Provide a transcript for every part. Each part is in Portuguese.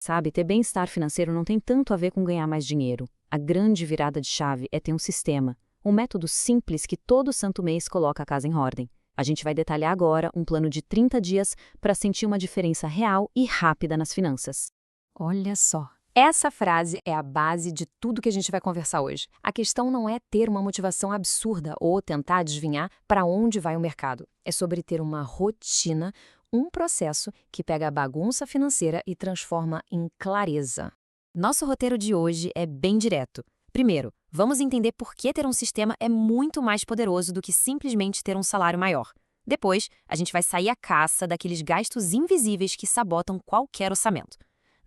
Sabe, ter bem-estar financeiro não tem tanto a ver com ganhar mais dinheiro. A grande virada de chave é ter um sistema, um método simples que todo santo mês coloca a casa em ordem. A gente vai detalhar agora um plano de 30 dias para sentir uma diferença real e rápida nas finanças. Olha só. Essa frase é a base de tudo que a gente vai conversar hoje. A questão não é ter uma motivação absurda ou tentar adivinhar para onde vai o mercado. É sobre ter uma rotina, um processo que pega a bagunça financeira e transforma em clareza. Nosso roteiro de hoje é bem direto. Primeiro, vamos entender por que ter um sistema é muito mais poderoso do que simplesmente ter um salário maior. Depois, a gente vai sair à caça daqueles gastos invisíveis que sabotam qualquer orçamento.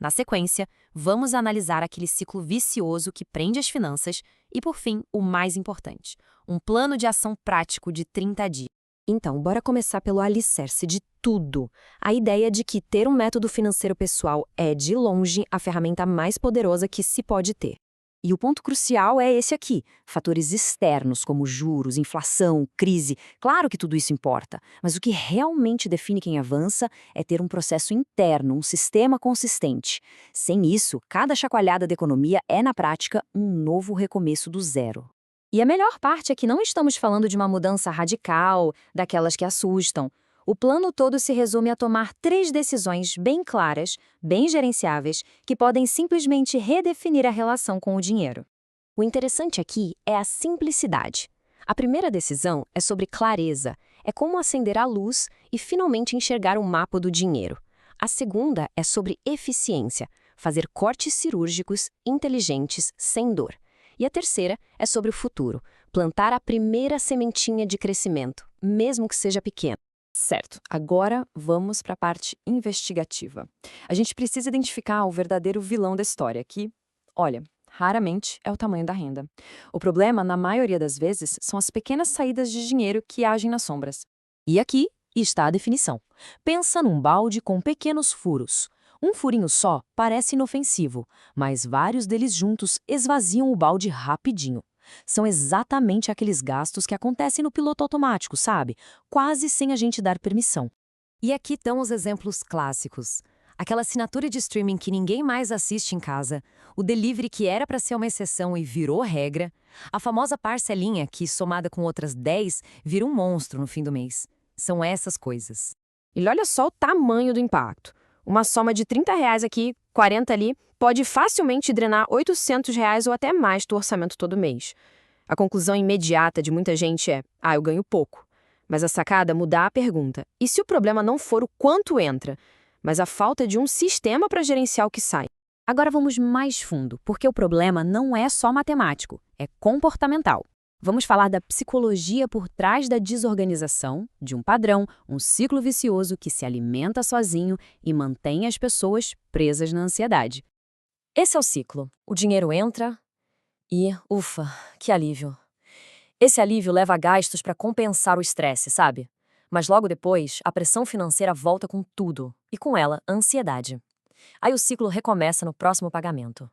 Na sequência, vamos analisar aquele ciclo vicioso que prende as finanças e, por fim, o mais importante, um plano de ação prático de 30 dias. Então, bora começar pelo alicerce de tudo. A ideia de que ter um método financeiro pessoal é, de longe, a ferramenta mais poderosa que se pode ter. E o ponto crucial é esse aqui: fatores externos, como juros, inflação, crise. Claro que tudo isso importa, mas o que realmente define quem avança é ter um processo interno, um sistema consistente. Sem isso, cada chacoalhada da economia é, na prática, um novo recomeço do zero. E a melhor parte é que não estamos falando de uma mudança radical, daquelas que assustam. O plano todo se resume a tomar 3 decisões bem claras, bem gerenciáveis, que podem simplesmente redefinir a relação com o dinheiro. O interessante aqui é a simplicidade. A primeira decisão é sobre clareza, é como acender a luz e finalmente enxergar o mapa do dinheiro. A segunda é sobre eficiência, fazer cortes cirúrgicos, inteligentes, sem dor. E a terceira é sobre o futuro, plantar a primeira sementinha de crescimento, mesmo que seja pequena. Certo, agora vamos para a parte investigativa. A gente precisa identificar o verdadeiro vilão da história, que, olha, raramente é o tamanho da renda. O problema, na maioria das vezes, são as pequenas saídas de dinheiro que agem nas sombras. E aqui está a definição. Pensa num balde com pequenos furos. Um furinho só parece inofensivo, mas vários deles juntos esvaziam o balde rapidinho. São exatamente aqueles gastos que acontecem no piloto automático, sabe? Quase sem a gente dar permissão. E aqui estão os exemplos clássicos. Aquela assinatura de streaming que ninguém mais assiste em casa, o delivery que era para ser uma exceção e virou regra, a famosa parcelinha que, somada com outras 10, vira um monstro no fim do mês. São essas coisas. E olha só o tamanho do impacto. Uma soma de R$ 30 aqui, 40 ali, pode facilmente drenar R$ 800 ou até mais do orçamento todo mês. A conclusão imediata de muita gente é: eu ganho pouco. Mas a sacada é mudar a pergunta. E se o problema não for o quanto entra, mas a falta de um sistema para gerenciar o que sai? Agora vamos mais fundo, porque o problema não é só matemático, é comportamental. Vamos falar da psicologia por trás da desorganização, de um padrão, um ciclo vicioso que se alimenta sozinho e mantém as pessoas presas na ansiedade. Esse é o ciclo. O dinheiro entra e, ufa, que alívio. Esse alívio leva a gastos para compensar o estresse, sabe? Mas logo depois, a pressão financeira volta com tudo, e com ela, a ansiedade. Aí o ciclo recomeça no próximo pagamento.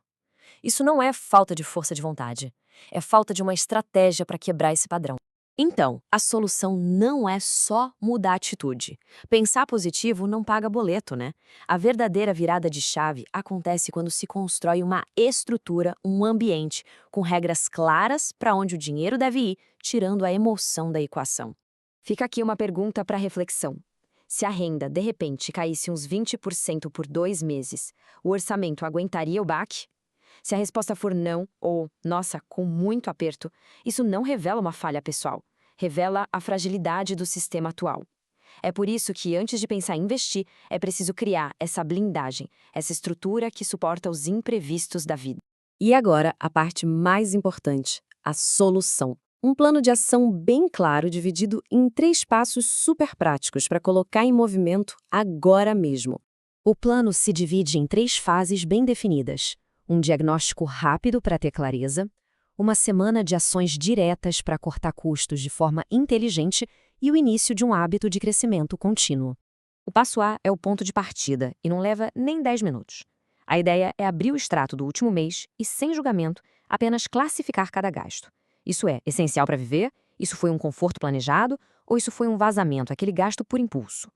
Isso não é falta de força de vontade, é falta de uma estratégia para quebrar esse padrão. Então, a solução não é só mudar a atitude. Pensar positivo não paga boleto, né? A verdadeira virada de chave acontece quando se constrói uma estrutura, um ambiente, com regras claras para onde o dinheiro deve ir, tirando a emoção da equação. Fica aqui uma pergunta para reflexão. Se a renda, de repente, caísse uns 20% por 2 meses, o orçamento aguentaria o baque? Se a resposta for não, ou, nossa, com muito aperto, isso não revela uma falha pessoal, revela a fragilidade do sistema atual. É por isso que, antes de pensar em investir, é preciso criar essa blindagem, essa estrutura que suporta os imprevistos da vida. E agora, a parte mais importante, a solução. Um plano de ação bem claro, dividido em 3 passos super práticos para colocar em movimento agora mesmo. O plano se divide em 3 fases bem definidas. Um diagnóstico rápido para ter clareza, uma semana de ações diretas para cortar custos de forma inteligente e o início de um hábito de crescimento contínuo. O passo A é o ponto de partida e não leva nem 10 minutos. A ideia é abrir o extrato do último mês e, sem julgamento, apenas classificar cada gasto. Isso é essencial para viver? Isso foi um conforto planejado? Ou isso foi um vazamento, aquele gasto por impulso?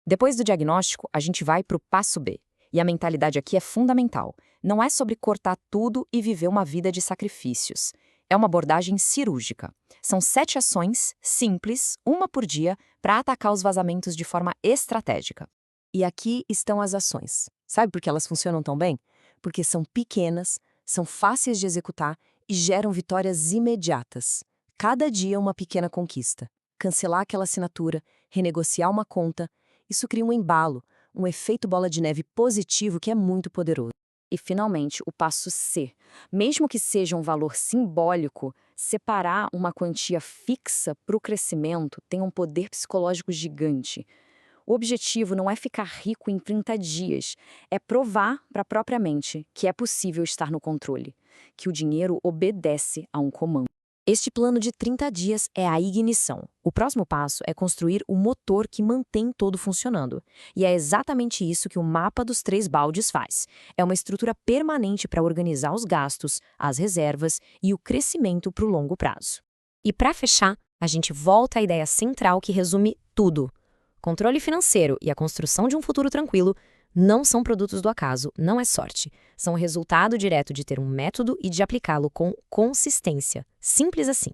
Depois do diagnóstico, a gente vai para o passo B. E a mentalidade aqui é fundamental. Não é sobre cortar tudo e viver uma vida de sacrifícios. É uma abordagem cirúrgica. São 7 ações, simples, uma por dia, para atacar os vazamentos de forma estratégica. E aqui estão as ações. Sabe por que elas funcionam tão bem? Porque são pequenas, são fáceis de executar e geram vitórias imediatas. Cada dia uma pequena conquista. Cancelar aquela assinatura, renegociar uma conta, isso cria um embalo, um efeito bola de neve positivo que é muito poderoso. E, finalmente, o passo C. Mesmo que seja um valor simbólico, separar uma quantia fixa para o crescimento tem um poder psicológico gigante. O objetivo não é ficar rico em 30 dias, é provar para a própria mente que é possível estar no controle, que o dinheiro obedece a um comando. Este plano de 30 dias é a ignição. O próximo passo é construir o motor que mantém todo funcionando. E é exatamente isso que o mapa dos 3 baldes faz. É uma estrutura permanente para organizar os gastos, as reservas e o crescimento para o longo prazo. E para fechar, a gente volta à ideia central que resume tudo. Controle financeiro e a construção de um futuro tranquilo não são produtos do acaso, não é sorte. São o resultado direto de ter um método e de aplicá-lo com consistência. Simples assim.